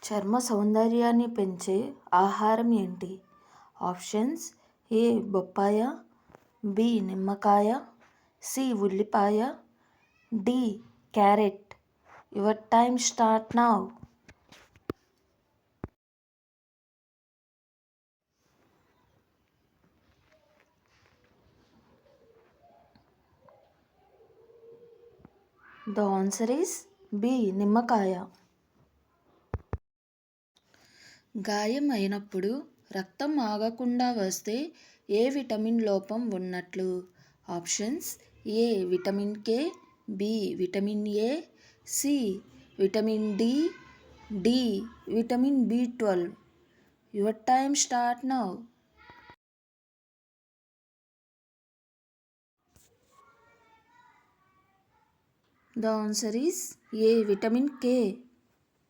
చర్మ సౌందర్యాన్ని పెంచే ఆహారం ఏంటి? ఆప్షన్స్: ఏ బొప్పాయ, బి నిమ్మకాయ, సి ఉల్లిపాయ, డి క్యారెట్. Your time start now. The answer is B నిమ్మకాయ. గాయం అయినప్పుడు రక్తం ఆగకుండా వస్తే ఏ విటమిన్ లోపం ఉన్నట్లు? Options: A vitamin K, B vitamin A, C vitamin D, D vitamin బి12. Your time start now. The answer is A vitamin K.